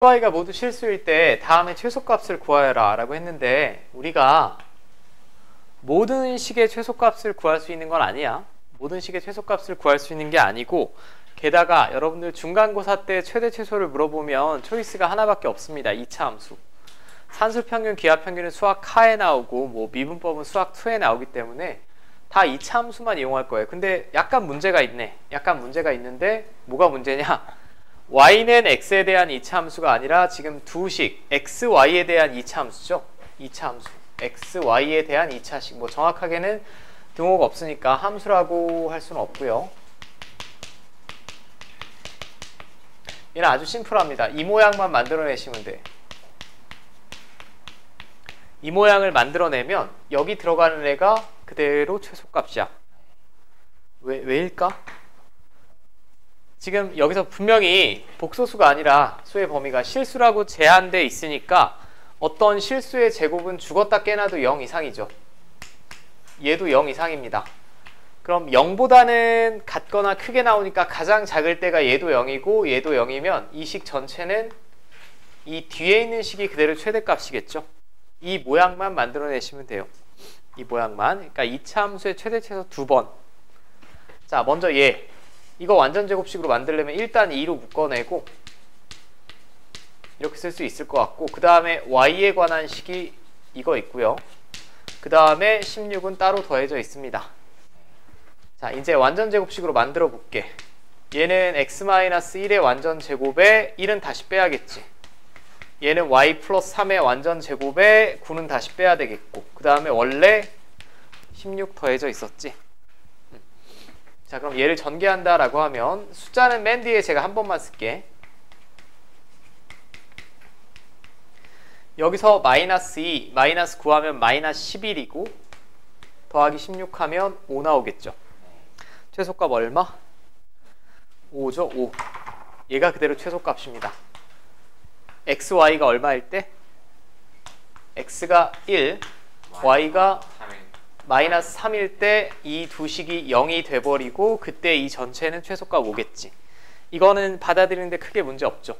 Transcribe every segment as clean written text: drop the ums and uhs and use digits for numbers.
y가 모두 실수일 때 다음에 최소값을 구하여라 라고 했는데, 우리가 모든 식의 최소값을 구할 수 있는 건 아니야. 모든 식의 최소값을 구할 수 있는 게 아니고, 게다가 여러분들 중간고사 때 최대 최소를 물어보면 초이스가 하나밖에 없습니다. 2차 함수. 산술평균, 기하평균은 수학 하에 나오고 뭐 미분법은 수학 2에 나오기 때문에 다 2차 함수만 이용할 거예요. 근데 약간 문제가 있네. 약간 문제가 있는데 뭐가 문제냐? y는 x에 대한 2차 함수가 아니라 지금 두식 x, y에 대한 2차 함수죠. 2차 함수. x, y에 대한 2차식. 뭐 정확하게는 등호가 없으니까 함수라고 할 수는 없고요. 얘는 아주 심플합니다. 이 모양만 만들어내시면 돼. 이 모양을 만들어내면 여기 들어가는 애가 그대로 최소값이야. 왜일까? 지금 여기서 분명히 복소수가 아니라 수의 범위가 실수라고 제한돼 있으니까 어떤 실수의 제곱은 죽었다 깨나도 0 이상이죠. 얘도 0 이상입니다. 그럼 0보다는 같거나 크게 나오니까 가장 작을 때가 얘도 0이고 얘도 0이면 이 식 전체는 이 뒤에 있는 식이 그대로 최대값이겠죠. 이 모양만 만들어내시면 돼요. 이 모양만. 그러니까 2차 함수의 최대 최소 2번. 자, 먼저 얘. 이거 완전 제곱식으로 만들려면 일단 2로 묶어내고 이렇게 쓸 수 있을 것 같고, 그 다음에 y에 관한 식이 이거 있고요. 그 다음에 16은 따로 더해져 있습니다. 자, 이제 완전 제곱식으로 만들어 볼게. 얘는 x-1의 완전 제곱에 1은 다시 빼야겠지. 얘는 y 플러스 3의 완전 제곱에 9는 다시 빼야 되겠고, 그 다음에 원래 16 더해져 있었지. 자, 그럼 얘를 전개한다 라고 하면 숫자는 맨 뒤에 제가 한 번만 쓸게. 여기서 마이너스 2, 마이너스 9 하면 마이너스 11이고 더하기 16 하면 5 나오겠죠. 최소값 얼마? 5죠. 5. 얘가 그대로 최소값입니다. x, y가 얼마일 때? x가 1, y가 마이너스 3일 때 이 두 식이 0이 돼버리고 그때 이 전체는 최소값 5겠지. 이거는 받아들이는데 크게 문제 없죠.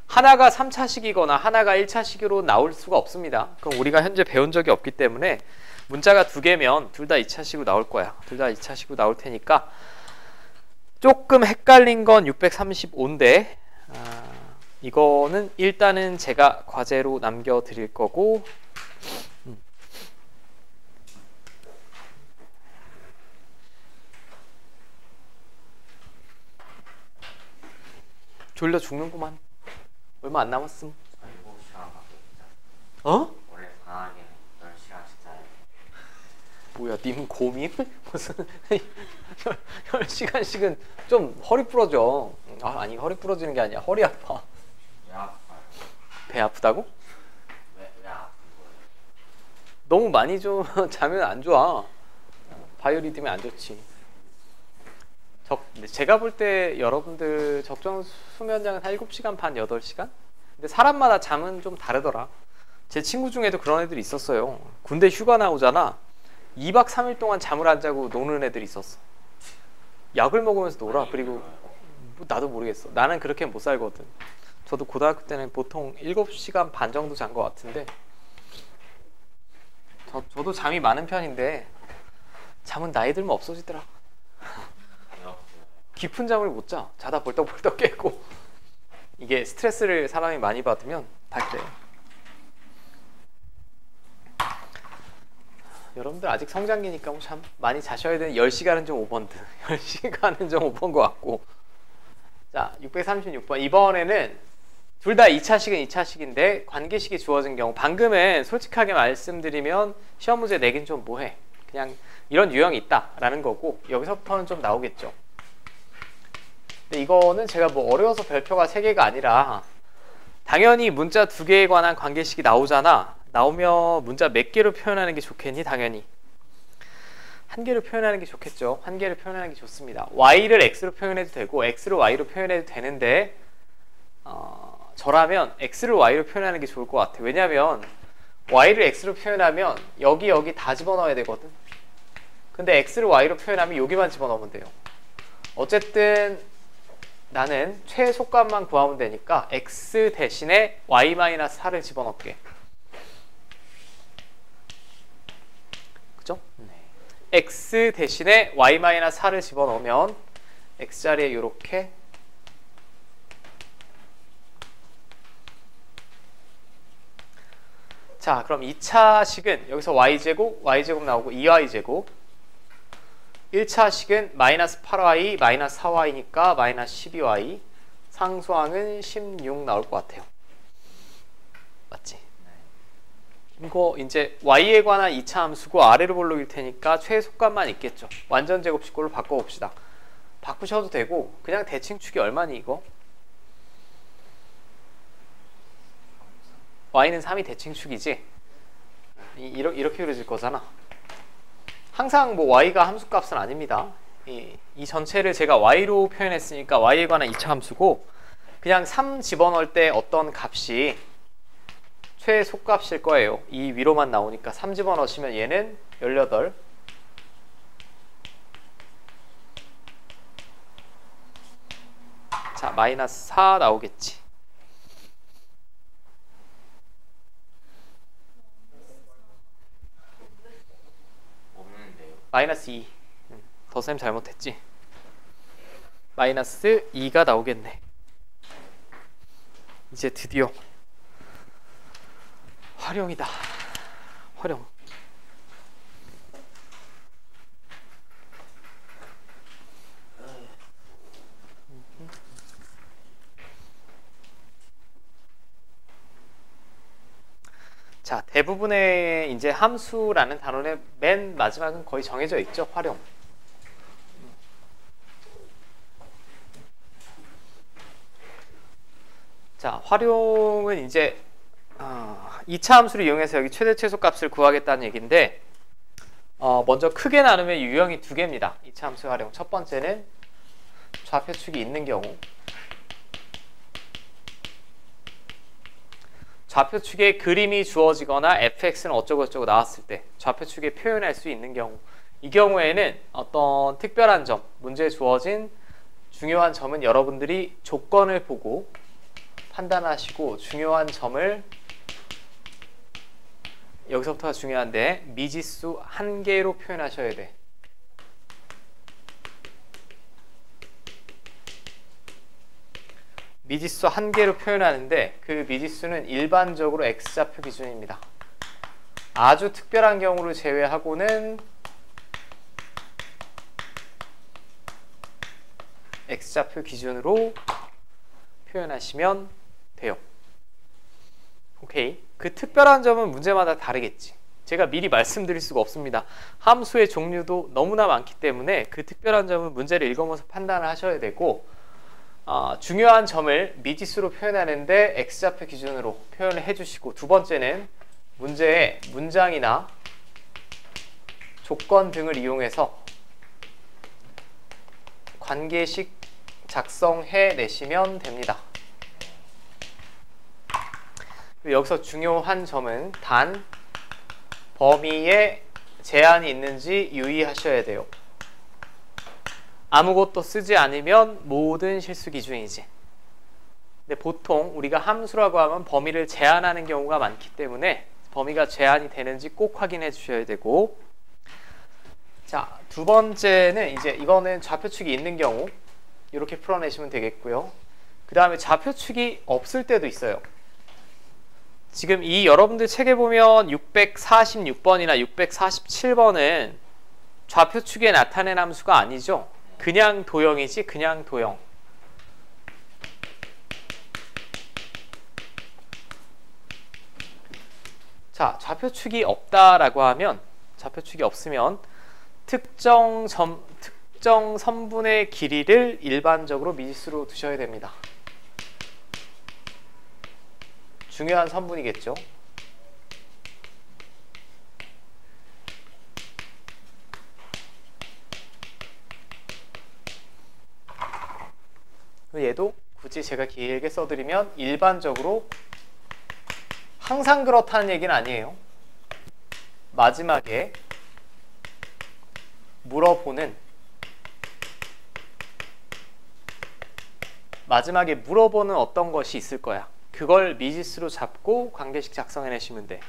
하나가 3차식이거나 하나가 1차식으로 나올 수가 없습니다. 그럼 우리가 현재 배운 적이 없기 때문에 문자가 두 개면 둘 다 2차식으로 나올 거야. 둘 다 2차식으로 나올 테니까 조금 헷갈린 건 635인데 이거는 일단은 제가 과제로 남겨드릴 거고, 졸려 죽는구만. 얼마 안 남았음. 어? 원래 방학에는 10시간씩 자야 돼. 뭐야, 님 고민? 무슨 10시간씩은 좀 허리 부러져. 아니, 허리 부러지는 게 아니야. 허리 아파. 왜 아파요? 배 아프다고? 왜 아픈 거예요? 너무 많이 자면 안 좋아. 바이오리듬이 안 좋지. 제가 볼 때 여러분들 적정 수면량은 한 7시간 반, 8시간? 근데 사람마다 잠은 좀 다르더라. 제 친구 중에도 그런 애들이 있었어요. 군대 휴가 나오잖아. 2박 3일 동안 잠을 안 자고 노는 애들이 있었어. 약을 먹으면서 놀아. 그리고 뭐 나도 모르겠어. 나는 그렇게 못 살거든. 저도 고등학교 때는 보통 7시간 반 정도 잔 것 같은데, 저도 잠이 많은 편인데 잠은 나이 들면 없어지더라. 깊은 잠을 못 자. 자다 벌떡벌떡 깨고. 이게 스트레스를 사람이 많이 받으면 다 그래요. 여러분들 아직 성장기니까 뭐 참 많이 자셔야 되는 10시간은 좀 오버인데 10시간은 좀 오버인 것 같고. 자, 636번. 이번에는 둘 다 2차식은 2차식인데 관계식이 주어진 경우, 방금은 솔직하게 말씀드리면 시험 문제 내긴 좀 뭐해. 그냥 이런 유형이 있다 라는 거고, 여기서부터는 좀 나오겠죠. 근데 이거는 제가 뭐 어려워서 별표가 3개가 아니라 당연히 문자 2개에 관한 관계식이 나오잖아. 나오면 문자 몇 개로 표현하는 게 좋겠니? 당연히 1개로 표현하는 게 좋겠죠. 1개를 표현하는 게 좋습니다. y를 x로 표현해도 되고 x를 y로 표현해도 되는데 저라면 x를 y로 표현하는 게 좋을 것 같아. 왜냐면 y를 x로 표현하면 여기 다 집어넣어야 되거든. 근데 x를 y로 표현하면 여기만 집어넣으면 돼요. 어쨌든 나는 최소값만 구하면 되니까 x 대신에 y-4를 집어넣게. 그죠? 네. x 대신에 y-4를 집어넣으면 x자리에 이렇게 자, 그럼 2차식은 여기서 y제곱 나오고 2y제곱 1차식은 마이너스 8y 마이너스 4y니까 마이너스 12y 상수항은 16 나올 것 같아요. 맞지? 이거 이제 y에 관한 2차 함수고 아래로 볼록일 테니까 최소값만 있겠죠. 완전 제곱식으로 바꿔봅시다. 바꾸셔도 되고 그냥 대칭축이 얼마니 이거? y는 3이 대칭축이지? 이렇게 그려질 거잖아. 항상 뭐 y가 함수값은 아닙니다. 이 전체를 제가 y로 표현했으니까 y에 관한 2차 함수고 그냥 3 집어넣을 때 어떤 값이 최소값일 거예요. 이 위로만 나오니까 3 집어넣으시면 얘는 18 자, 마이너스 4 나오겠지. 없는데요. 마이너스 2 더쌤 잘못했지. 마이너스 2가 나오겠네. 이제 드디어 활용이다. 활용. 자, 대부분의 이제 함수라는 단원의 맨 마지막은 거의 정해져 있죠. 활용. 자, 활용은 이제 2차 함수를 이용해서 여기 최대 최소값을 구하겠다는 얘기인데 먼저 크게 나누면 유형이 두 개입니다. 2차 함수 활용. 첫 번째는 좌표축이 있는 경우, 좌표축에 그림이 주어지거나 fx는 어쩌고저쩌고 나왔을 때 좌표축에 표현할 수 있는 경우, 이 경우에는 어떤 특별한 점, 문제에 주어진 중요한 점은 여러분들이 조건을 보고 판단하시고 중요한 점을, 여기서부터가 중요한데 미지수 1개로 표현하셔야 돼. 미지수 1개로 표현하는데 그 미지수는 일반적으로 x좌표 기준입니다. 아주 특별한 경우를 제외하고는 x좌표 기준으로 표현하시면 돼요. 오케이. 그 특별한 점은 문제마다 다르겠지. 제가 미리 말씀드릴 수가 없습니다. 함수의 종류도 너무나 많기 때문에 그 특별한 점은 문제를 읽으면서 판단을 하셔야 되고, 중요한 점을 미지수로 표현하는데 x좌표 기준으로 표현을 해주시고, 두 번째는 문제의 문장이나 조건 등을 이용해서 관계식 작성해 내시면 됩니다. 여기서 중요한 점은 단 범위에 제한이 있는지 유의하셔야 돼요. 아무것도 쓰지 않으면 모든 실수 기준이지. 근데 보통 우리가 함수라고 하면 범위를 제한하는 경우가 많기 때문에 범위가 제한이 되는지 꼭 확인해 주셔야 되고, 자, 두 번째는 이제 이거는 좌표축이 있는 경우 이렇게 풀어내시면 되겠고요. 그 다음에 좌표축이 없을 때도 있어요. 지금 이 여러분들 책에 보면 646번이나 647번은 좌표축에 나타낸 함수가 아니죠. 그냥 도형이지, 그냥 도형. 자, 좌표축이 없다라고 하면, 좌표축이 없으면 특정 선분의 길이를 일반적으로 미지수로 두셔야 됩니다. 중요한 선분이겠죠. 얘도 굳이 제가 길게 써드리면 일반적으로 항상 그렇다는 얘기는 아니에요. 마지막에 물어보는 마지막에 물어보는 어떤 것이 있을 거야. 그걸 미지수로 잡고 관계식 작성해내시면 돼.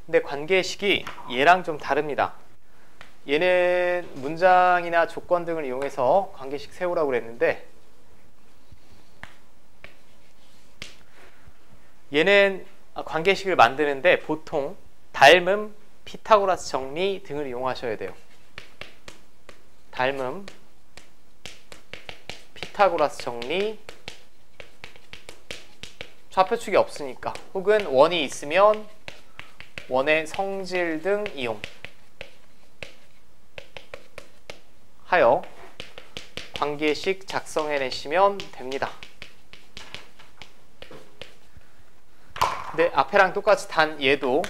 근데 관계식이 얘랑 좀 다릅니다. 얘는 문장이나 조건 등을 이용해서 관계식 세우라고 그랬는데 얘는 관계식을 만드는데 보통 닮음, 피타고라스 정리 등을 이용하셔야 돼요. 닮음, 피타고라스 정리, 좌표축이 없으니까, 혹은 원이 있으면 원의 성질 등 이용 하여 관계식 작성해내시면 됩니다. 근데 앞에랑 똑같이 단 얘도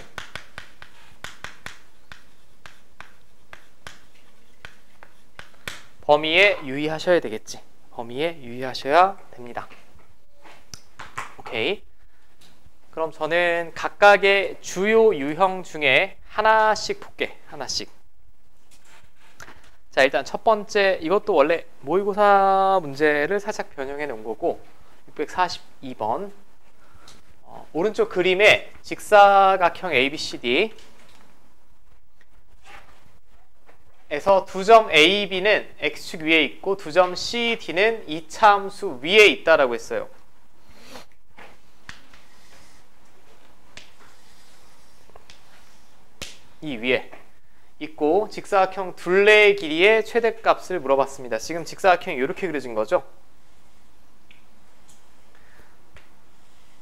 범위에 유의하셔야 되겠지. 범위에 유의하셔야 됩니다. 오케이. 그럼 저는 각각의 주요 유형 중에 하나씩 볼게. 하나씩. 자, 일단 첫 번째, 이것도 원래 모의고사 문제를 살짝 변형해 놓은 거고 642번 오른쪽 그림에 직사각형 ABCD 에서 두 점 A, B는 X축 위에 있고 두 점 C, D는 이차함수 위에 있다라고 했어요. 이 위에 있고 직사각형 둘레의 길이의 최대값을 물어봤습니다. 지금 직사각형이 이렇게 그려진 거죠.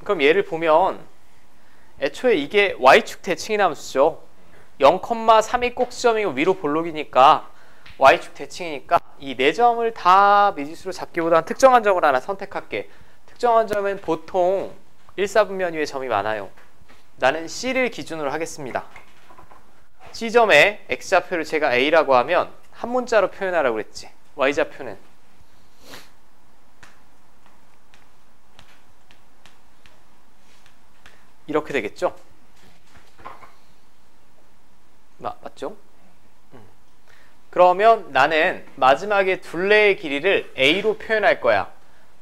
그럼 얘를 보면 애초에 이게 Y축 대칭인 함수죠. 0,3이 꼭지점이고 위로 볼록이니까 Y축 대칭이니까 이 네 점을 다 미지수로 잡기보다는 특정한 점을 하나 선택할게. 특정한 점은 보통 1사분면 위에 점이 많아요. 나는 C를 기준으로 하겠습니다. C점의 X좌표를 제가 A라고 하면 한 문자로 표현하라고 그랬지. Y좌표는 이렇게 되겠죠? 맞죠? 그러면 나는 마지막에 둘레의 길이를 A로 표현할 거야.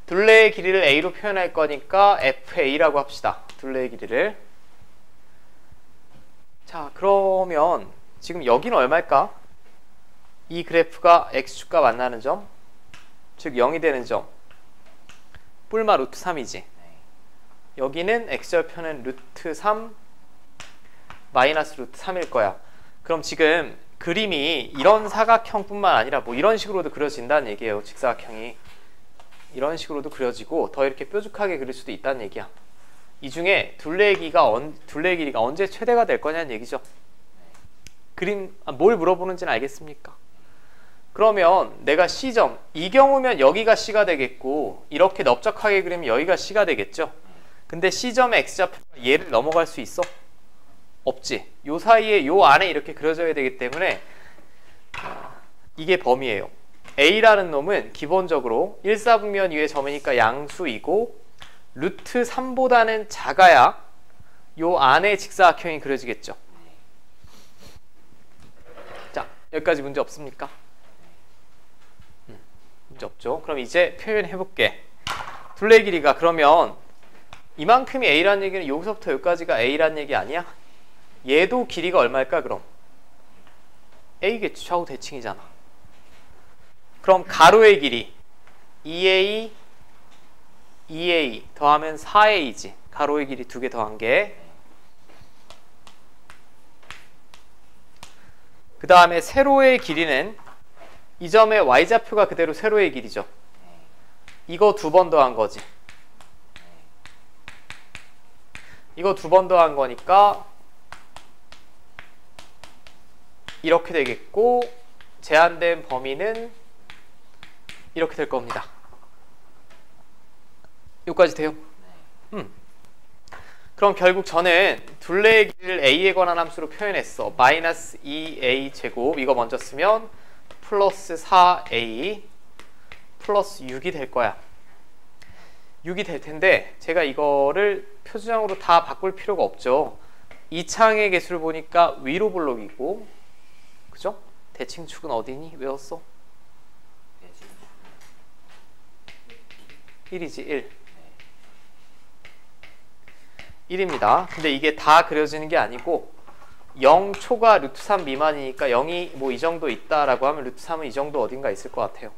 둘레의 길이를 A로 표현할 거니까 FA라고 합시다. 둘레의 길이를. 자, 그러면 지금 여기는 얼마일까? 이 그래프가 X축과 만나는 점, 즉 0이 되는 점, 뿔마 루트 3이지. 여기는 X절편은 루트 3 마이너스 루트 3일 거야. 그럼 지금 그림이 이런 사각형뿐만 아니라 뭐 이런 식으로도 그려진다는 얘기예요. 직사각형이 이런 식으로도 그려지고 더 이렇게 뾰족하게 그릴 수도 있다는 얘기야. 이 중에 둘레의 길이가 언제 최대가 될 거냐는 얘기죠. 그림 뭘 물어보는지는 알겠습니까? 그러면 내가 C점, 이 경우면 여기가 C가 되겠고 이렇게 넓적하게 그리면 여기가 C가 되겠죠. 근데 C점의 X좌표가 얘를 넘어갈 수 있어? 없지. 요 사이에 요 안에 이렇게 그려져야 되기 때문에 이게 범위예요. A라는 놈은 기본적으로 1사분면 위의 점이니까 양수이고 루트 3보다는 작아야 요 안에 직사각형이 그려지겠죠. 자, 여기까지 문제 없습니까? 문제 없죠. 그럼 이제 표현해 볼게. 둘레 길이가 그러면 이만큼이 A라는 얘기는 여기서부터 여기까지가 A라는 얘기 아니야? 얘도 길이가 얼마일까 그럼? A겠지. 좌우 대칭이잖아. 그럼 가로의 길이 2A, 2A 더하면 4A지. 가로의 길이 2개 더한 게. 그 다음에 세로의 길이는 이 점의 Y좌표가 그대로 세로의 길이죠. 이거 2번 더한 거지. 이거 2번 더한 거니까 이렇게 되겠고 제한된 범위는 이렇게 될 겁니다. 여기까지 돼요? 그럼 결국 저는 둘레의 길이를 A에 관한 함수로 표현했어. 마이너스 2A 제곱 이거 먼저 쓰면 플러스 4A 플러스 6이 될 거야. 6이 될 텐데 제가 이거를 표준형으로 다 바꿀 필요가 없죠. 이 창의 개수를 보니까 위로 볼록이고 그죠? 대칭축은 어디니? 외웠어? 1이지 1. 1입니다. 근데 이게 다 그려지는 게 아니고 0초가 루트 3 미만이니까 0이 뭐 이 정도 있다라고 하면 루트 3은 이 정도 어딘가 있을 것 같아요.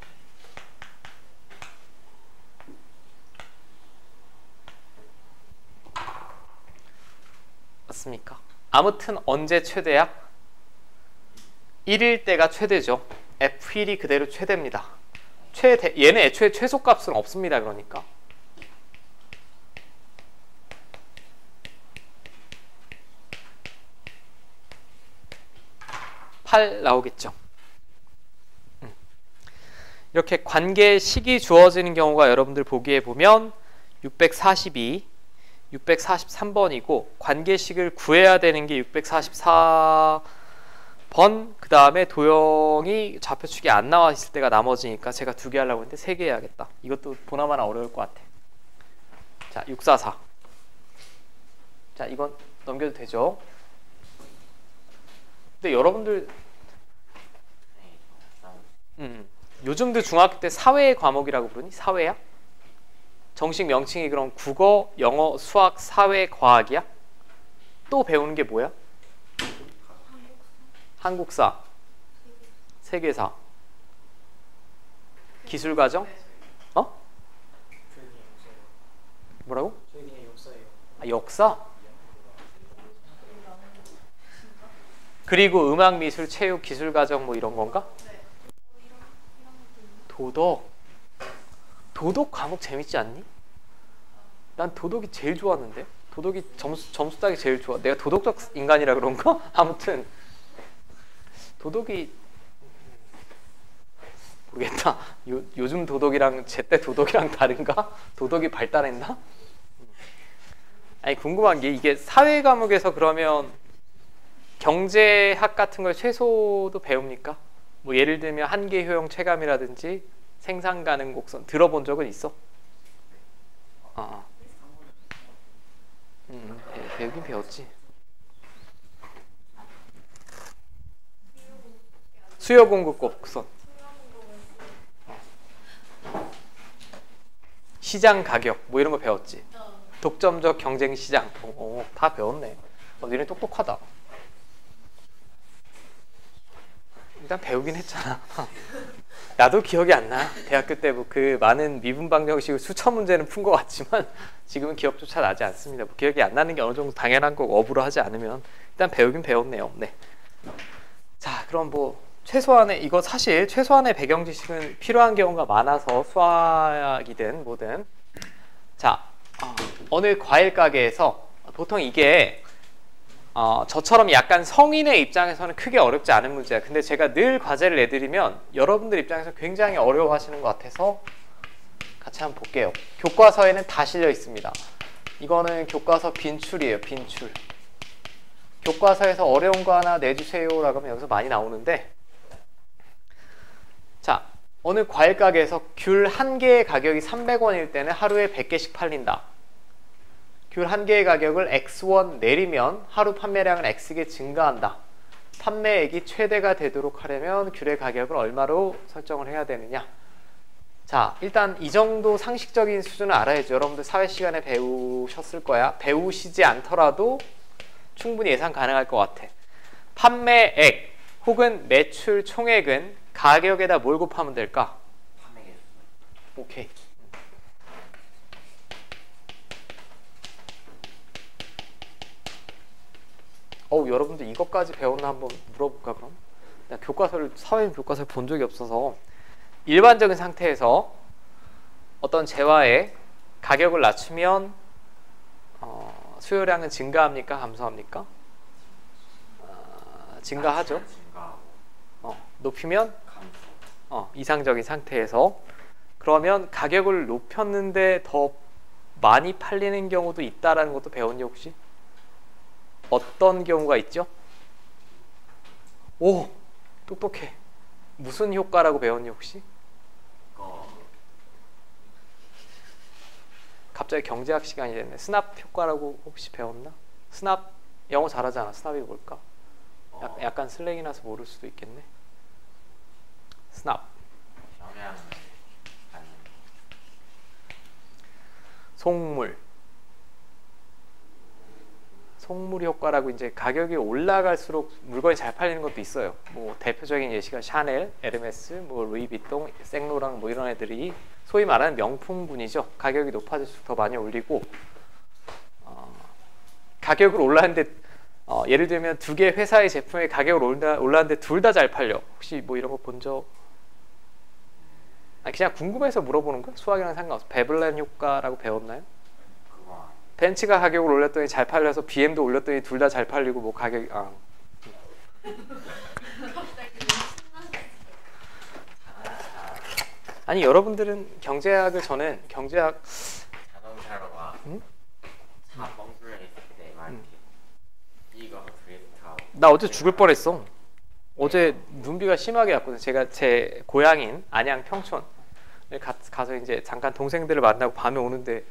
맞습니까? 아무튼 언제 최대야? 1일 때가 최대죠. F1이 그대로 최대입니다. 얘는 애초에 최소값은 없습니다. 그러니까. 8 나오겠죠. 이렇게 관계식이 주어지는 경우가 여러분들 보기에 보면 642, 643번이고 관계식을 구해야 되는 게 644번, 그 다음에 도형이 좌표축이 안 나와 있을 때가 나머지니까 제가 2개 하려고 했는데 3개 해야겠다. 이것도 보나마나 어려울 것 같아. 자, 644. 자, 이건 넘겨도 되죠? 근데 여러분들 요즘도 중학교 때 사회 과목이라고 부르니? 사회야? 정식 명칭이 그럼 국어, 영어, 수학, 사회, 과학이야? 또 배우는 게 뭐야? 한국사, 세계사, 기술과정? 어? 뭐라고? 아, 역사? 그리고 음악, 미술, 체육, 기술과정 뭐 이런 건가? 도덕 과목 재밌지 않니? 난 도덕이 제일 좋았는데. 도덕이 점수 따기 제일 좋아. 내가 도덕적 인간이라 그런가? 아무튼 도덕이 모르겠다. 요즘 도덕이랑 제때 도덕이랑 다른가? 도덕이 발달했나? 아니 궁금한 게 이게 사회 과목에서 그러면 경제학 같은 걸 최소도 배웁니까? 뭐 예를 들면 한계 효용 체감이라든지 생산 가능 곡선 들어본 적은 있어? 배우긴 배웠지. 수요 공급 곡선, 시장 가격 뭐 이런 거 배웠지. 독점적 경쟁 시장 다 배웠네. 너네 똑똑하다. 일단 배우긴 했잖아. 나도 기억이 안 나. 대학교 때 뭐 그 많은 미분 방정식을 수천 문제는 푼 것 같지만 지금은 기억조차 나지 않습니다. 뭐 기억이 안 나는 게 어느 정도 당연한 거고 업으로 하지 않으면 일단 배우긴 배웠네요. 네. 자, 그럼 뭐 최소한의 이거 사실 최소한의 배경 지식은 필요한 경우가 많아서 수학이든 뭐든. 자, 어느 과일 가게에서 보통 이게 저처럼 약간 성인의 입장에서는 크게 어렵지 않은 문제야. 근데 제가 늘 과제를 내드리면 여러분들 입장에서 굉장히 어려워하시는 것 같아서 같이 한번 볼게요. 교과서에는 다 실려 있습니다. 이거는 교과서 빈출이에요. 빈출. 교과서에서 어려운 거 하나 내주세요 라고 하면 여기서 많이 나오는데, 자, 어느 과일 가게에서 귤 한 개의 가격이 300원일 때는 하루에 100개씩 팔린다. 귤 한 개의 가격을 X1 내리면 하루 판매량은 X개 증가한다. 판매액이 최대가 되도록 하려면 귤의 가격을 얼마로 설정을 해야 되느냐. 자, 일단 이 정도 상식적인 수준은 알아야죠. 여러분들 사회 시간에 배우셨을 거야. 배우시지 않더라도 충분히 예상 가능할 것 같아. 판매액 혹은 매출 총액은 가격에다 뭘 곱하면 될까? 판매개. 오케이. 여러분들 이것까지 배웠나 한번 물어볼까 그럼? 내가 사회 교과서를 본 적이 없어서 일반적인 상태에서 어떤 재화의 가격을 낮추면 수요량은 증가합니까? 감소합니까? 증가하죠. 높이면 이상적인 상태에서 그러면 가격을 높였는데 더 많이 팔리는 경우도 있다라는 것도 배웠니 혹시? 어떤 경우가 있죠? 오! 똑똑해. 무슨 효과라고 배웠니 혹시? 갑자기 경제학 시간이 됐네. 스납 효과라고 혹시 배웠나? 스납, 영어 잘하잖아. 스납이 뭘까? 약간 슬랭이라서 모를 수도 있겠네. 스납. 속물 효과라고 이제 가격이 올라갈수록 물건이 잘 팔리는 것도 있어요. 뭐 대표적인 예시가 샤넬, 에르메스, 뭐 루이비통, 생로랑 뭐 이런 애들이 소위 말하는 명품군이죠. 가격이 높아질수록 더 많이 올리고 가격을 올랐는데 예를 들면 두 개 회사의 제품의 가격을 올랐는데 둘 다 잘 팔려. 혹시 뭐 이런 거 본 적? 그냥 궁금해서 물어보는 거야. 수학이랑 상관없어. 베블렌 효과라고 배웠나요? 벤츠가 가격을 올렸더니 잘 팔려서 BM도 올렸더니 둘 다 잘 팔리고 뭐 가격이 아니 여러분들은 경제학을 저는 경제학 자동차로 와. 응? 차 뻥뚫려 있을 때 막 이거 드리프트하고. 나 어제 죽을 뻔했어. 어제 눈비가 심하게 왔거든요. 제가 제 고향인 안양 평촌에 가서 이제 잠깐 동생들을 만나고 밤에 오는데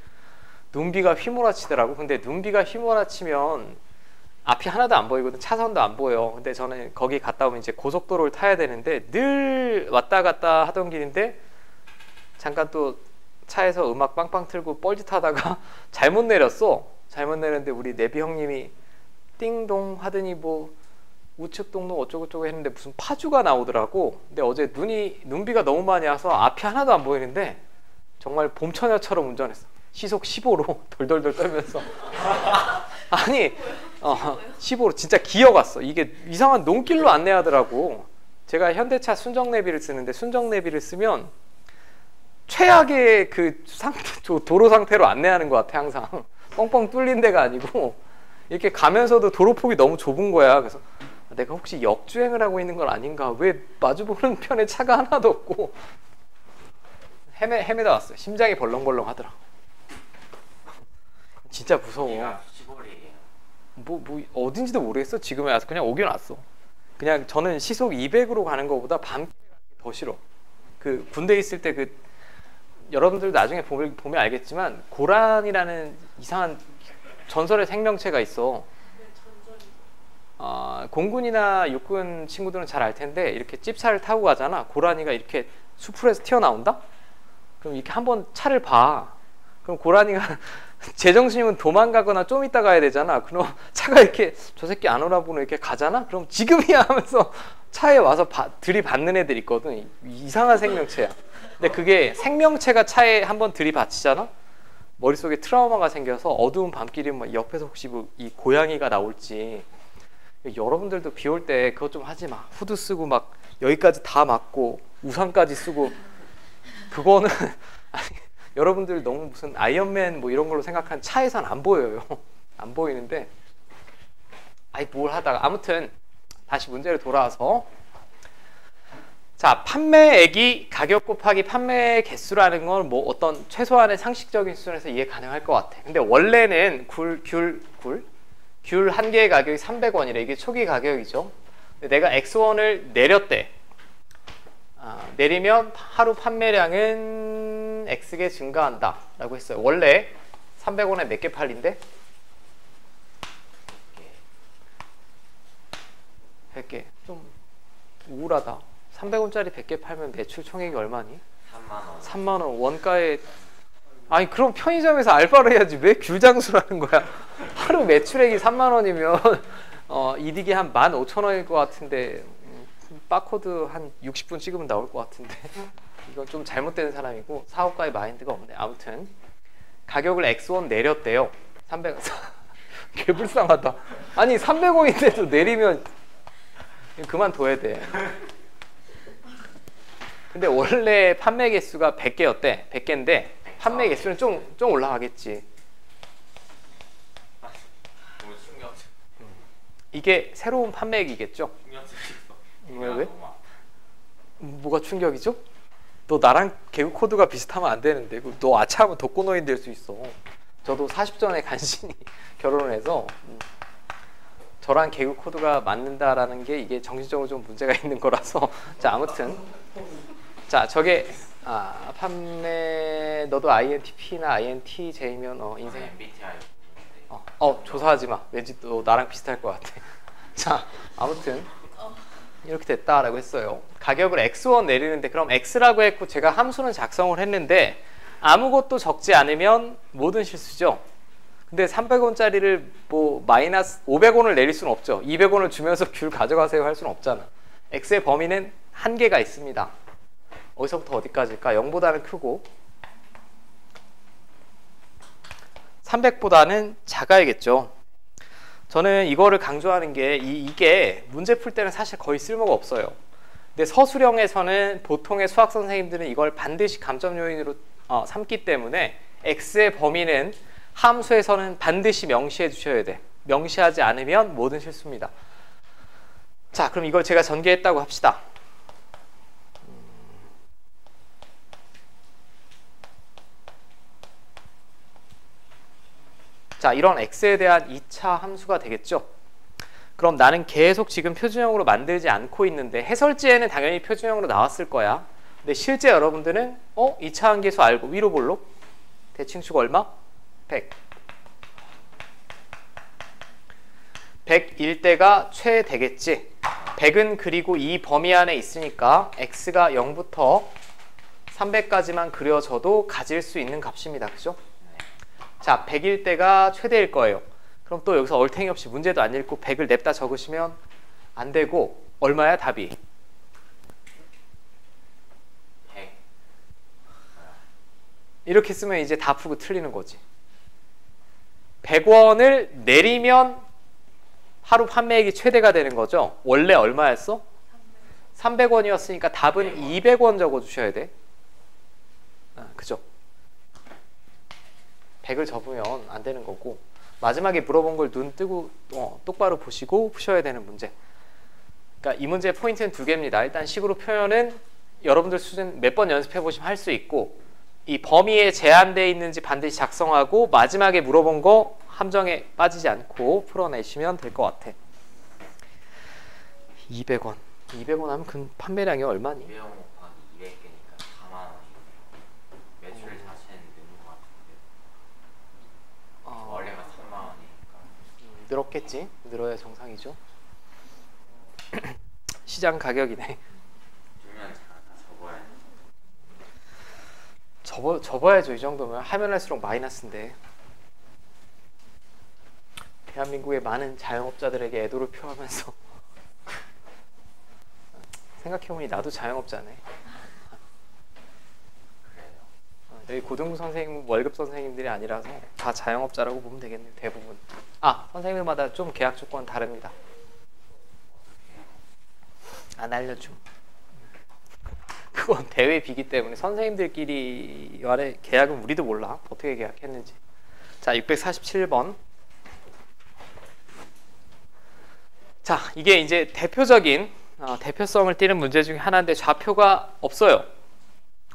눈비가 휘몰아치더라고. 근데 눈비가 휘몰아치면 앞이 하나도 안 보이거든. 차선도 안 보여. 근데 저는 거기 갔다 오면 이제 고속도로를 타야 되는데 늘 왔다 갔다 하던 길인데 잠깐 또 차에서 음악 빵빵 틀고 뻘짓하다가 잘못 내렸어. 잘못 내렸는데 우리 내비 형님이 띵동 하더니 뭐 우측 동로 어쩌고저쩌고 했는데 무슨 파주가 나오더라고. 근데 어제 눈비가 너무 많이 와서 앞이 하나도 안 보이는데 정말 봄처녀처럼 운전했어. 시속 15로 돌돌돌 떨면서 아니 15로 진짜 기어갔어. 이게 이상한 농길로 안내하더라고. 제가 현대차 순정내비를 쓰는데 순정내비를 쓰면 최악의 그 도로 상태로 안내하는 것 같아. 항상 뻥뻥 뚫린 데가 아니고 이렇게 가면서도 도로폭이 너무 좁은 거야. 그래서 내가 혹시 역주행을 하고 있는 건 아닌가? 왜 마주보는 편에 차가 하나도 없고 헤매다 왔어요. 심장이 벌렁벌렁 하더라. 진짜 무서워. 뭐 어딘지도 모르겠어. 지금에 와서 그냥 오긴 왔어. 그냥 저는 시속 200으로 가는 것보다 밤길에 가는 게 더 싫어. 그 군대에 있을 때 그 여러분들 나중에 보면 알겠지만 고란이라는 이상한 전설의 생명체가 있어. 공군이나 육군 친구들은 잘 알 텐데 이렇게 찝차를 타고 가잖아. 고라니가 이렇게 수풀에서 튀어나온다? 그럼 이렇게 한번 차를 봐. 그럼 고라니가 제정신이면 도망가거나 좀 이따 가야 되잖아. 그럼 차가 이렇게 저 새끼 안 오라보는 이렇게 가잖아. 그럼 지금이야 하면서 차에 와서 들이받는 애들 있거든. 이상한 생명체야. 근데 그게 생명체가 차에 한번 들이받치잖아. 머릿속에 트라우마가 생겨서 어두운 밤길이면 옆에서 혹시 뭐 이 고양이가 나올지. 여러분들도 비 올 때 그것 좀 하지 마. 후드 쓰고 막 여기까지 다 막고 우산까지 쓰고 그거는 아니, 여러분들 너무 무슨 아이언맨 뭐 이런 걸로 생각한 차에선 안 보여요. 안 보이는데 아이 뭘 하다가 아무튼 다시 문제로 돌아와서 자 판매액이 가격 곱하기 판매 개수라는 건 뭐 어떤 최소한의 상식적인 수준에서 이해 가능할 것 같아. 근데 원래는 귤 한 개의 가격이 300원이래. 이게 초기 가격이죠. 근데 내가 X1을 내렸대. 내리면 하루 판매량은 X개 증가한다 라고 했어요. 원래 300원에 몇 개 팔린대? 100개. 좀 우울하다. 300원짜리 100개 팔면 매출 총액이 얼마니? 3만원. 3만원. 원가에 아니 그럼 편의점에서 알바를 해야지 왜 귤장수라는 거야. 하루 매출액이 3만원이면 이득이 한 15,000원일 것 같은데 바코드 한 60분 찍으면 나올 것 같은데 이건 좀 잘못된 사람이고 사업가의 마인드가 없네. 아무튼 가격을 X1 내렸대요. 300원. 개불쌍하다. 아니 300원인데도 내리면 그만둬야 돼. 근데 원래 판매 개수가 100개였대. 100개인데 판매 개수는 좀 올라가겠지. 너무 충격적. 이게 새로운 판매액이겠죠? 충격적이었어. 왜? 뭐가 충격이죠? 너 나랑 개그 코드가 비슷하면 안 되는데 너 아차하면 독거노인 될 수 있어. 저도 40전에 간신히 결혼을 해서 저랑 개그 코드가 맞는다라는 게 이게 정신적으로 좀 문제가 있는 거라서 자 아무튼 자 저게 판매 너도 INTP나 INTJ면 인생 MBTI. 조사하지 마. 왠지 너 나랑 비슷할 것 같아. 자 아무튼 이렇게 됐다라고 했어요. 가격을 X1 내리는데 그럼 X라고 했고 제가 함수는 작성을 했는데 아무것도 적지 않으면 모든 실수죠. 근데 300원짜리를 뭐 마이너스 500원을 내릴 수는 없죠. 200원을 주면서 귤 가져가세요 할 수는 없잖아. x의 범위는 한계가 있습니다. 어디서부터 어디까지일까? 0보다는 크고 300보다는 작아야겠죠. 저는 이거를 강조하는 게 이게 문제 풀 때는 사실 거의 쓸모가 없어요. 근데 서술형에서는 보통의 수학 선생님들은 이걸 반드시 감점 요인으로 삼기 때문에 x의 범위는 함수에서는 반드시 명시해 주셔야 돼. 명시하지 않으면 모든 실수입니다. 자, 그럼 이걸 제가 전개했다고 합시다. 자, 이런 x에 대한 2차 함수가 되겠죠. 그럼 나는 계속 지금 표준형으로 만들지 않고 있는데 해설지에는 당연히 표준형으로 나왔을 거야. 근데 실제 여러분들은 2차 함계수 알고 위로 볼록 대칭축 얼마? 100. 100일 때가 최대겠지. 100은 그리고 이 범위 안에 있으니까 x가 0부터 300까지만 그려져도 가질 수 있는 값입니다. 그죠? 자, 100일 때가 최대일 거예요. 그럼 또 여기서 얼탱이 없이 문제도 안 읽고 100을 냅다 적으시면 안 되고 얼마야 답이? 100. 이렇게 쓰면 이제 다 푸고 틀리는 거지. 100원을 내리면 하루 판매액이 최대가 되는 거죠. 원래 얼마였어? 300원이었으니까 답은 200원 적어주셔야 돼. 그죠? 100을 접으면 안 되는 거고 마지막에 물어본 걸 눈 뜨고 똑바로 보시고 푸셔야 되는 문제. 그러니까 이 문제의 포인트는 두 개입니다. 일단 식으로 표현은 여러분들 수준 몇 번 연습해 보시면 할 수 있고 이 범위에 제한되어 있는지 반드시 작성하고 마지막에 물어본 거 함정에 빠지지 않고 풀어내시면 될 것 같아. 200원. 200원 하면 그 판매량이 얼마니? 200원 곱하기 200개니까 4만 원이고 매출 자체는 느는 것 같은데 원래가 3만 원이니까 늘었겠지. 늘어야 정상이죠. 시장 가격이네. 주면 접어야 돼. 접어야죠. 이 정도면 하면 할수록 마이너스인데. 대한민국의 많은 자영업자들에게 애도를 표하면서 생각해보니 나도 자영업자네. 그래요. 여기 고등부 선생님, 월급 선생님들이 아니라서 다 자영업자라고 보면 되겠네요. 대부분. 선생님마다 좀 계약 조건 다릅니다. 안 알려줌. 그건 대회 비기 때문에 선생님들끼리 간의 계약은 우리도 몰라. 어떻게 계약했는지. 자, 647번. 자, 이게 이제 대표적인 대표성을 띠는 문제 중에 하나인데 좌표가 없어요.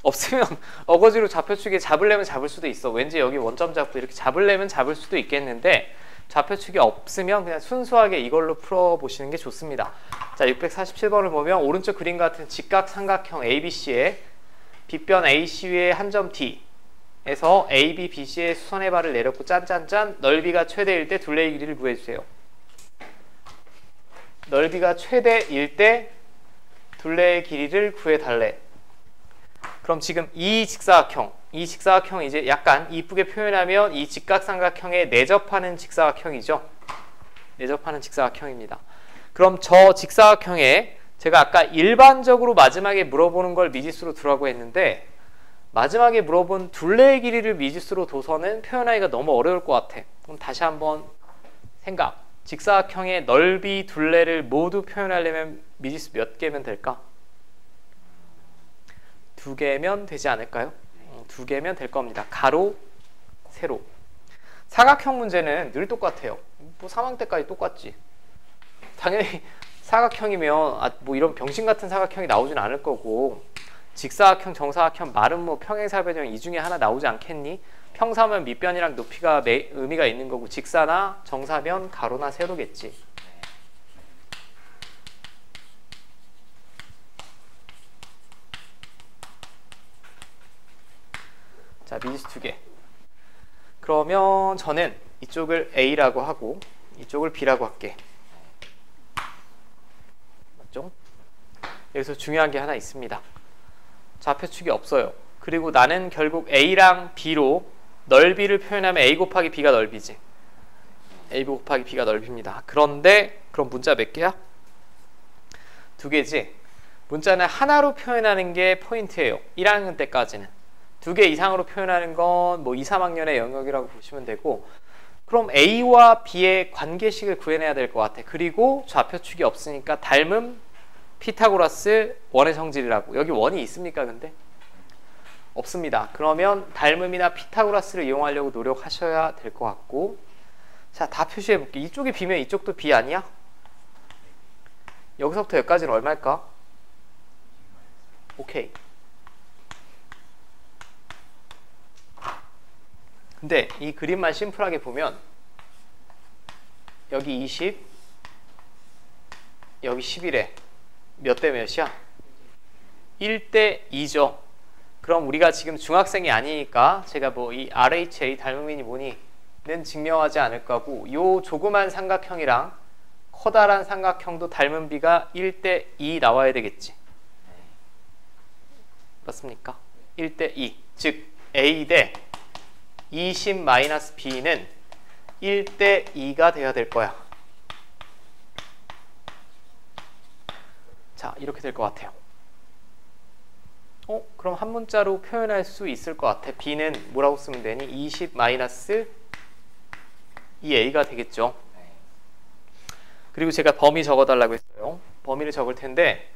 없으면 어거지로 좌표축에 잡으려면 잡을 수도 있어. 왠지 여기 원점 잡고 이렇게 잡으려면 잡을 수도 있겠는데 좌표축이 없으면 그냥 순수하게 이걸로 풀어보시는 게 좋습니다. 자, 647번을 보면 오른쪽 그림 같은 직각삼각형 ABC에 빗변 AC 위에 한 점 D에서 AB, BC의 수선의 발을 내렸고 짠짠짠 넓이가 최대일 때 둘레의 길이를 구해주세요. 넓이가 최대일 때 둘레의 길이를 구해달래. 그럼 지금 이 직사각형 이제 약간 이쁘게 표현하면 이 직각삼각형에 내접하는 직사각형이죠. 내접하는 직사각형입니다. 그럼 저 직사각형에 제가 아까 일반적으로 마지막에 물어보는 걸 미지수로 두라고 했는데 마지막에 물어본 둘레의 길이를 미지수로 둬서는 표현하기가 너무 어려울 것 같아. 그럼 다시 한번 생각. 직사각형의 넓이, 둘레를 모두 표현하려면 미지수 몇 개면 될까? 2개면 되지 않을까요? 2개면 될 겁니다. 가로, 세로. 사각형 문제는 늘 똑같아요. 뭐 3학년 때까지 똑같지. 당연히 사각형이면 뭐 이런 병신 같은 사각형이 나오진 않을 거고 직사각형, 정사각형, 마름모, 평행사변형 이 중에 하나 나오지 않겠니? 평사면 밑변이랑 높이가 의미가 있는 거고 직사나 정사면 가로나 세로겠지. 자, 미지수 2개. 그러면 저는 이쪽을 A라고 하고 이쪽을 B라고 할게. 맞죠? 여기서 중요한 게 하나 있습니다. 좌표축이 없어요. 그리고 나는 결국 A랑 B로 넓이를 표현하면 A 곱하기 B가 넓이지. A 곱하기 B가 넓입니다. 그런데 그럼 문자 몇 개야? 두 개지. 문자는 하나로 표현하는 게 포인트예요. 1학년 때까지는. 두 개 이상으로 표현하는 건 뭐 2, 3학년의 영역이라고 보시면 되고, 그럼 A와 B의 관계식을 구해내야 될 것 같아. 그리고 좌표축이 없으니까 닮음 피타고라스 원의 성질이라고. 여기 원이 있습니까 근데? 없습니다. 그러면 닮음이나 피타고라스를 이용하려고 노력하셔야 될 것 같고, 자, 다 표시해 볼게. 이쪽이 B면 이쪽도 B 아니야? 여기서부터 여기까지는 얼마일까? 오케이. 근데 이 그림만 심플하게 보면 여기 20, 여기 11에 몇 대 몇이야? 1대 2죠. 그럼 우리가 지금 중학생이 아니니까 제가 뭐 이 RHA 닮음이니 뭐니는 증명하지 않을 거고, 요 조그만 삼각형이랑 커다란 삼각형도 닮은 비가 1대 2 나와야 되겠지. 맞습니까? 1대 2. 즉 A 대 20-B는 1대 2가 돼야 될 거야. 자, 이렇게 될 것 같아요. 그럼 한 문자로 표현할 수 있을 것 같아. B는 뭐라고 쓰면 되니? 20-2A가 되겠죠. 그리고 제가 범위 적어달라고 했어요. 범위를 적을 텐데,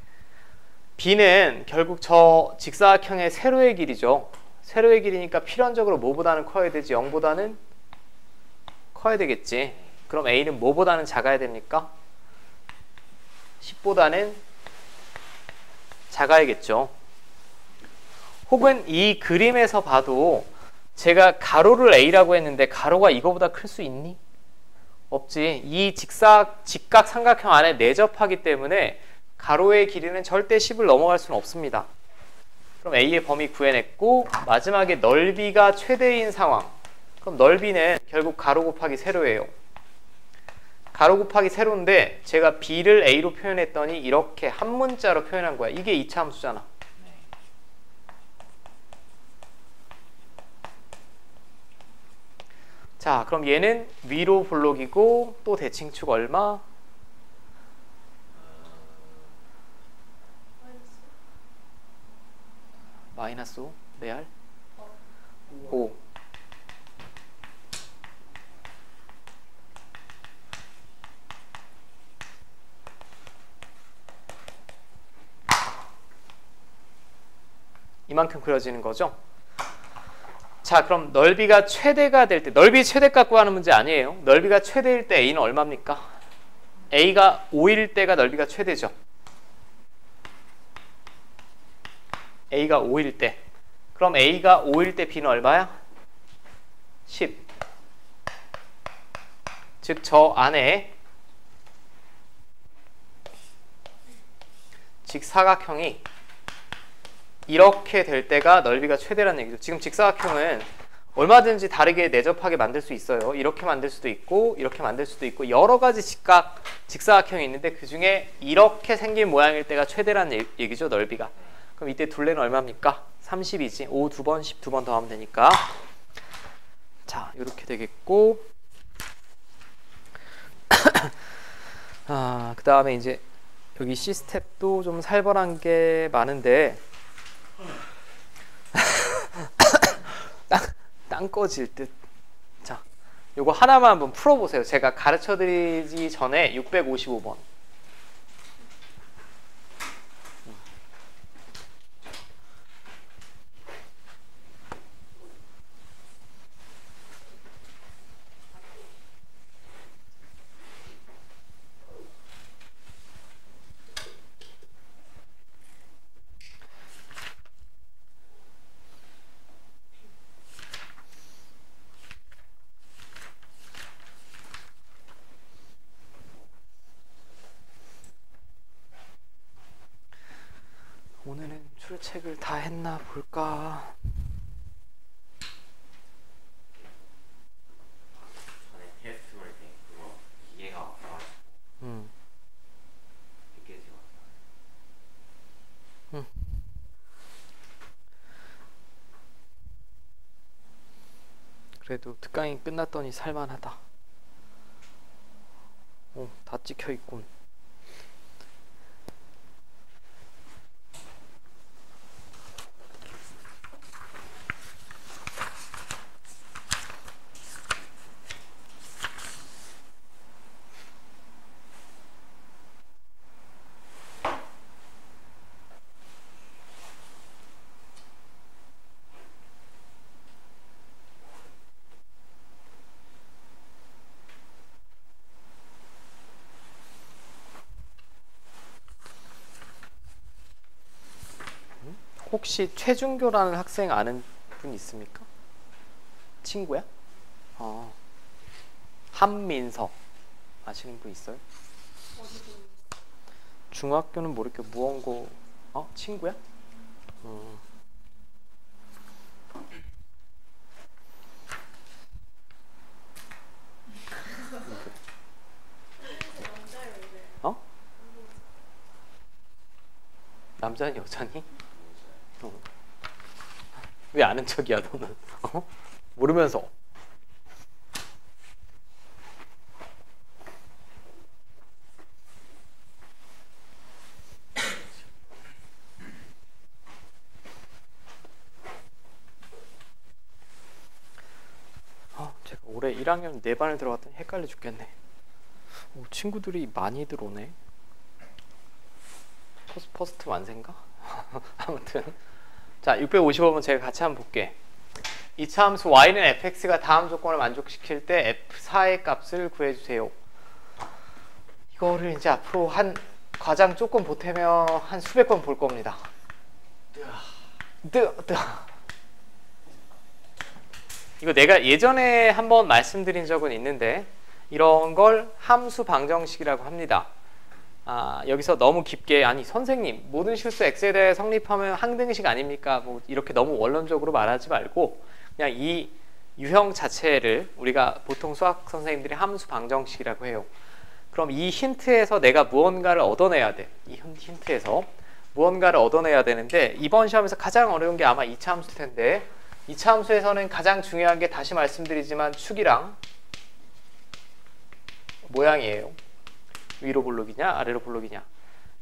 B는 결국 저 직사각형의 세로의 길이죠. 세로의 길이니까 필연적으로 뭐보다는 커야 되지? 0보다는 커야 되겠지. 그럼 A는 뭐보다는 작아야 됩니까? 10보다는 작아야겠죠. 혹은 이 그림에서 봐도 제가 가로를 A라고 했는데 가로가 이거보다 클 수 있니? 없지. 이 직각 삼각형 안에 내접하기 때문에 가로의 길이는 절대 10을 넘어갈 수는 없습니다. 그럼 A의 범위 구해냈고, 마지막에 넓이가 최대인 상황. 그럼 넓이는 결국 가로 곱하기 세로예요. 가로 곱하기 세로인데 제가 B를 A로 표현했더니 이렇게 한 문자로 표현한 거야. 이게 이차 함수잖아. 자, 그럼 얘는 위로 볼록이고 또 대칭축 얼마? 마이너스 5? 레알? 5. 이만큼 그려지는 거죠. 자, 그럼 넓이가 최대가 될 때, 넓이 최대값 구하는 문제 아니에요. 넓이가 최대일 때 A는 얼마입니까? A가 5일 때가 넓이가 최대죠. A가 5일 때. 그럼 A가 5일 때 B는 얼마야? 10. 즉 저 안에 직사각형이 이렇게 될 때가 넓이가 최대라는 얘기죠. 지금 직사각형은 얼마든지 다르게 내접하게 만들 수 있어요. 이렇게 만들 수도 있고 이렇게 만들 수도 있고 여러 가지 직사각형이 있는데 그중에 이렇게 생긴 모양일 때가 최대라는 얘기죠. 넓이가. 그럼 이때 둘레는 얼마입니까? 30이지. 5 2번, 10 2번 더하면 되니까. 자, 이렇게 되겠고 그 다음에 이제 여기 C스텝도 좀 살벌한 게 많은데 땅 꺼질 듯. 자, 요거 하나만 한번 풀어보세요. 제가 가르쳐드리기 전에 655번. 오늘은 출첵을 다 했나 볼까. 전에 테스트 볼 때 그거 기계가 없어가지고 늦게 찍었어요. 그래도 특강이 끝났더니 살만하다. 다 찍혀있군. 혹시 최준교라는 학생 아는 분 있습니까? 친구야? 한민서 아시는 분 있어요? 중학교는 모르겠고 무언고 친구야? 남자니 여자니? 왜 아는 척이야 너는? 모르면서. 제가 올해 1학년 4반을 들어갔더니 헷갈려 죽겠네. 친구들이 많이 들어오네. 퍼스트 완세인가? 아무튼 자 655번 제가 같이 한번 볼게. 이차 함수 y는 fx가 다음 조건을 만족시킬 때 f4의 값을 구해주세요. 이거를 이제 앞으로 한 과장 조금 보태면 한 수백 번 볼 겁니다. 이거 내가 예전에 한번 말씀드린 적은 있는데 이런 걸 함수 방정식이라고 합니다. 여기서 너무 깊게 아니 선생님 모든 실수 x에 대해 성립하면 항등식 아닙니까? 뭐 이렇게 너무 원론적으로 말하지 말고 그냥 이 유형 자체를 우리가 보통 수학 선생님들이 함수 방정식이라고 해요. 그럼 이 힌트에서 내가 무언가를 얻어내야 돼. 이 힌트에서 무언가를 얻어내야 되는데 이번 시험에서 가장 어려운 게 아마 2차 함수일 텐데 2차 함수에서는 가장 중요한 게 다시 말씀드리지만 축이랑 모양이에요. 위로 볼록이냐 아래로 볼록이냐.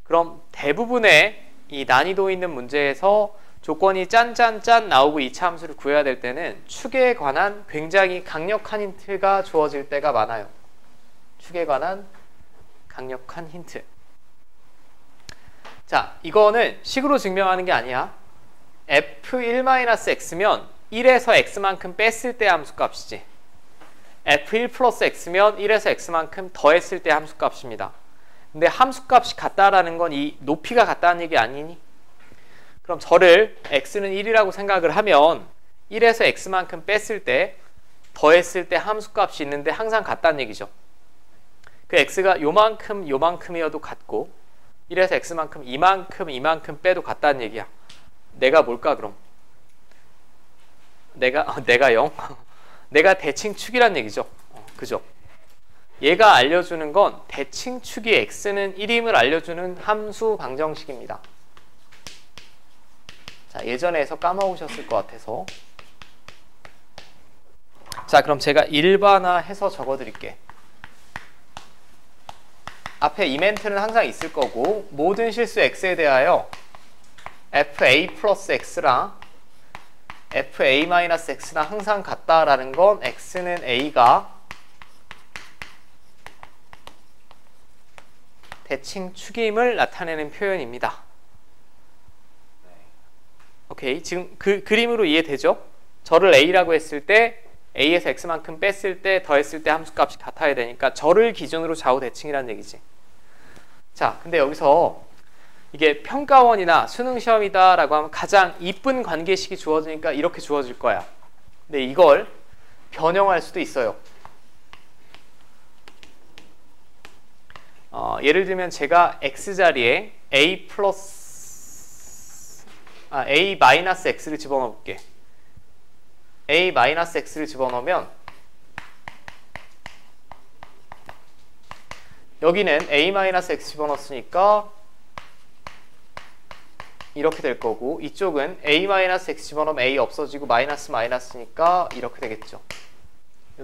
그럼 대부분의 이 난이도 있는 문제에서 조건이 짠짠짠 나오고 2차 함수를 구해야 될 때는 축에 관한 굉장히 강력한 힌트가 주어질 때가 많아요. 축에 관한 강력한 힌트. 자, 이거는 식으로 증명하는 게 아니야. f1-x면 1에서 x만큼 뺐을 때 함수값이지. f1 플러스 x면 1에서 x만큼 더했을 때 함수값입니다. 근데 함수값이 같다라는 건 이 높이가 같다는 얘기 아니니? 그럼 저를 x는 1이라고 생각을 하면 1에서 x만큼 뺐을 때 더했을 때 함수값이 있는데 항상 같다는 얘기죠. 그 x가 요만큼이어도 같고 1에서 x만큼 이만큼 빼도 같다는 얘기야. 내가 뭘까 그럼? 내가 0? 내가 대칭축이란 얘기죠. 그죠? 얘가 알려주는 건 대칭축이 x는 1임을 알려주는 함수 방정식입니다. 자, 예전에 해서 까먹으셨을 것 같아서. 자, 그럼 제가 일반화해서 적어드릴게. 앞에 이 멘트는 항상 있을 거고 모든 실수 x에 대하여 fa 플러스 x랑 fa-x랑 항상 같다라는 건 x는 a가 대칭축임을 나타내는 표현입니다. 오케이, 지금 그 그림으로 이해되죠? 저를 a라고 했을 때 a에서 x만큼 뺐을 때 더했을 때 함수값이 같아야 되니까 저를 기준으로 좌우 대칭이라는 얘기지. 자, 근데 여기서 이게 평가원이나 수능시험이다 라고 하면 가장 이쁜 관계식이 주어지니까 이렇게 주어질 거야. 근데 이걸 변형할 수도 있어요. 예를 들면 제가 x자리에 a 마이너스 x를 집어넣어 볼게. a 마이너스 x를 집어넣으면 여기는 a 마이너스 x 집어넣었으니까 이렇게 될 거고 이쪽은 a 마이너스 x 집어넣으면 a 없어지고 마이너스 마이너스니까 이렇게 되겠죠.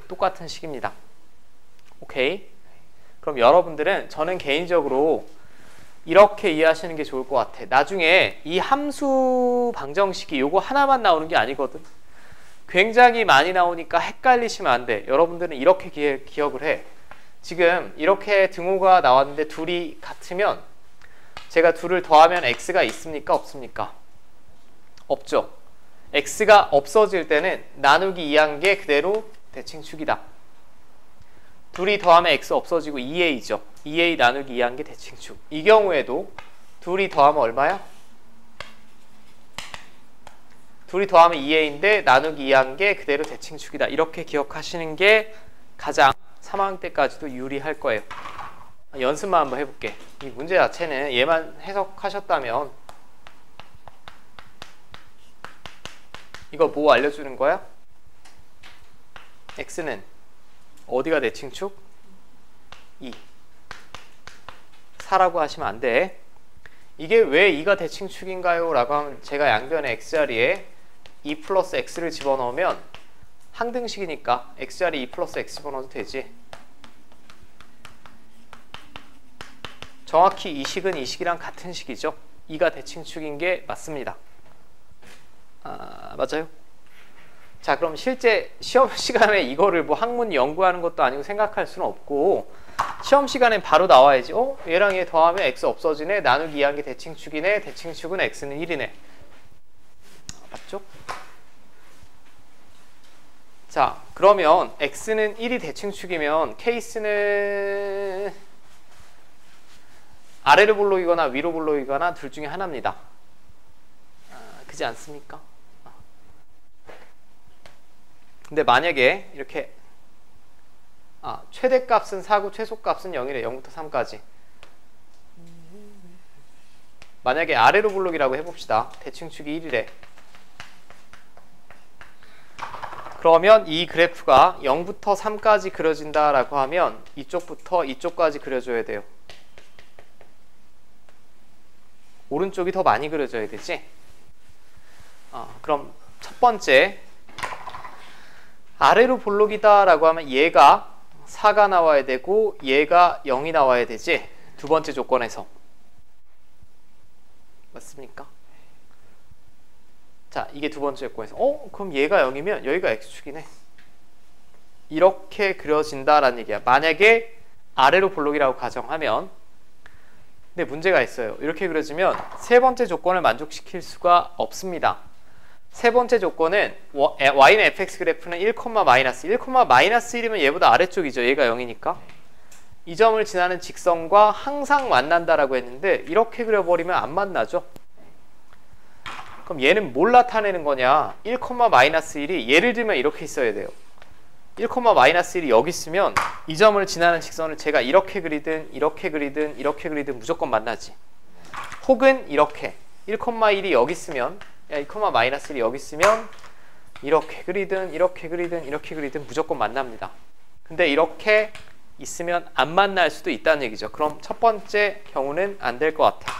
똑같은 식입니다. 오케이? 그럼 여러분들은 저는 개인적으로 이렇게 이해하시는 게 좋을 것 같아. 나중에 이 함수 방정식이 요거 하나만 나오는 게 아니거든. 굉장히 많이 나오니까 헷갈리시면 안 돼. 여러분들은 이렇게 기억을 해. 지금 이렇게 등호가 나왔는데 둘이 같으면 제가 둘을 더하면 x가 있습니까? 없습니까? 없죠. x가 없어질 때는 나누기 2한 게 그대로 대칭축이다. 둘이 더하면 x 없어지고 2a죠. 2a 나누기 2한 게 대칭축. 이 경우에도 둘이 더하면 얼마야? 둘이 더하면 2a인데 나누기 2한 게 그대로 대칭축이다. 이렇게 기억하시는 게 가장 3학년 때까지도 유리할 거예요. 연습만 한번 해볼게. 이 문제 자체는 얘만 해석하셨다면 이거 뭐 알려주는 거야? x는 어디가 대칭축? 2. 4라고 하시면 안 돼. 이게 왜 2가 대칭축인가요? 라고 하면 제가 양변의 x자리에 2 플러스 x를 집어넣으면 항등식이니까 x자리에 2 플러스 x 집어넣어도 되지. 정확히 이 식은 이 식이랑 같은 식이죠. 2가 대칭축인 게 맞습니다. 맞아요? 자, 그럼 실제 시험 시간에 이거를 뭐 학문 연구하는 것도 아니고 생각할 수는 없고 시험 시간에 바로 나와야지. 얘랑 얘 더하면 x 없어지네. 나누기 2한 게 대칭축이네. 대칭축은 x는 1이네. 맞죠? 자, 그러면 x는 1이 대칭축이면 케이스는 아래로 볼록이거나 위로 볼록이거나 둘 중에 하나입니다. 그지 않습니까? 근데 만약에 이렇게 최대값은 4고 최소값은 0이래. 0부터 3까지. 만약에 아래로 볼록이라고 해봅시다. 대칭축이 1이래. 그러면 이 그래프가 0부터 3까지 그려진다라고 하면 이쪽부터 이쪽까지 그려줘야 돼요. 오른쪽이 더 많이 그려져야 되지? 그럼 첫 번째 아래로 볼록이다 라고 하면 얘가 4가 나와야 되고 얘가 0이 나와야 되지? 두 번째 조건에서. 맞습니까? 자, 이게 두 번째 조건에서 그럼 얘가 0이면 여기가 x축이네. 이렇게 그려진다라는 얘기야. 만약에 아래로 볼록이라고 가정하면. 근데 문제가 있어요. 이렇게 그려지면 세 번째 조건을 만족시킬 수가 없습니다. 세 번째 조건은 y는 fx 그래프는 1, 마이너스 1이면 얘보다 아래쪽이죠. 얘가 0이니까. 이 점을 지나는 직선과 항상 만난다라고 했는데 이렇게 그려버리면 안 만나죠. 그럼 얘는 뭘 나타내는 거냐? 1, 마이너스 1이 예를 들면 이렇게 있어야 돼요. 1, 마이너스 1이 여기 있으면 이 점을 지나는 직선을 제가 이렇게 그리든 이렇게 그리든 이렇게 그리든 무조건 만나지. 혹은 이렇게 1,1이 여기 있으면 1, 마이너스 1이 여기 있으면 이렇게 그리든 이렇게 그리든 이렇게 그리든 무조건 만납니다. 근데 이렇게 있으면 안 만날 수도 있다는 얘기죠. 그럼 첫 번째 경우는 안 될 것 같아.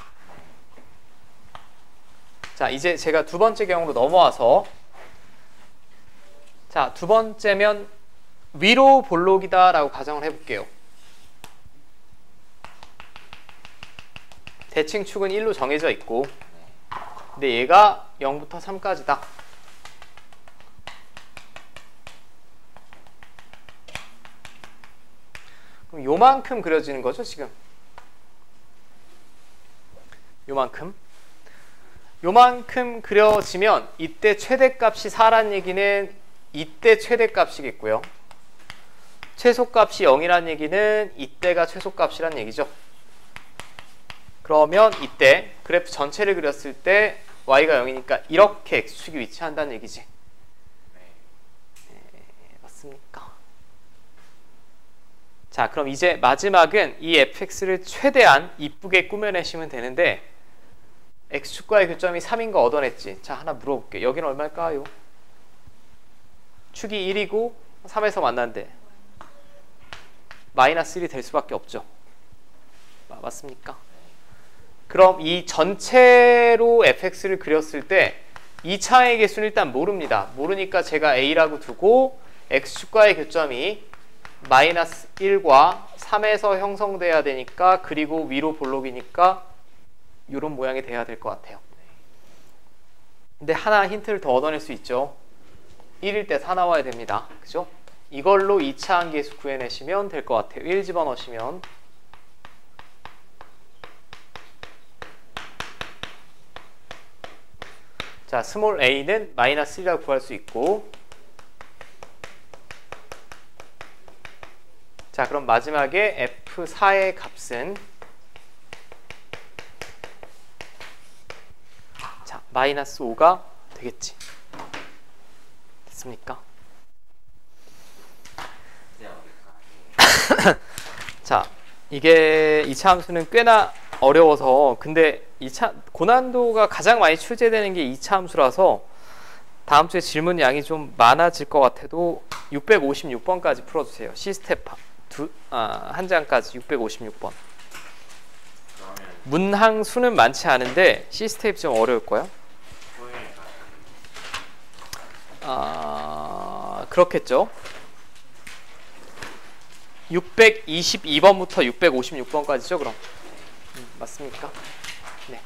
자, 이제 제가 두 번째 경우로 넘어와서 자, 두 번째면 위로 볼록이다 라고 가정을 해볼게요. 대칭축은 1로 정해져 있고 근데 얘가 0부터 3까지다. 그럼 요만큼 그려지는 거죠, 지금. 요만큼 그려지면 이때 최대값이 4란 얘기는 이때 최대값이겠고요. 최소값이 0이란 얘기는 이때가 최소값이란 얘기죠. 그러면 이때 그래프 전체를 그렸을 때 y가 0이니까 이렇게 x축이 위치한다는 얘기지. 맞습니까? 자, 그럼 이제 마지막은 이 fx를 최대한 이쁘게 꾸며내시면 되는데 x축과의 교점이 3인 거 얻어냈지. 자, 하나 물어볼게. 여기는 얼마일까요? 축이 1이고 3에서 만난대. 마이너스 1이 될 수밖에 없죠. 맞습니까? 그럼 이 전체로 fx를 그렸을 때 2차의 개수는 일단 모릅니다. 모르니까 제가 a라고 두고 x축과의 교점이 마이너스 1과 3에서 형성돼야 되니까, 그리고 위로 볼록이니까 이런 모양이 돼야 될 것 같아요. 근데 하나 힌트를 더 얻어낼 수 있죠. 1일 때 4 나와야 됩니다. 그죠? 이걸로 2차 함계수 구해내시면 될 것 같아요. 1 집어넣으시면 자, 스몰 a는 마이너스 1이라고 구할 수 있고, 자, 그럼 마지막에 F4의 값은 자, 마이너스 5가 되겠지. 됐습니까? 자, 이게 2차 함수는 꽤나 어려워서, 근데 2차 고난도가 가장 많이 출제되는 게 2차 함수라서 다음 주에 질문 양이 좀 많아질 것 같아도 656번까지 풀어주세요. C스텝 한 장까지 656번. 문항 수는 많지 않은데 C스텝이 좀 어려울 거야. 그렇겠죠. 622번부터 656번까지죠, 그럼. 맞습니까? 네.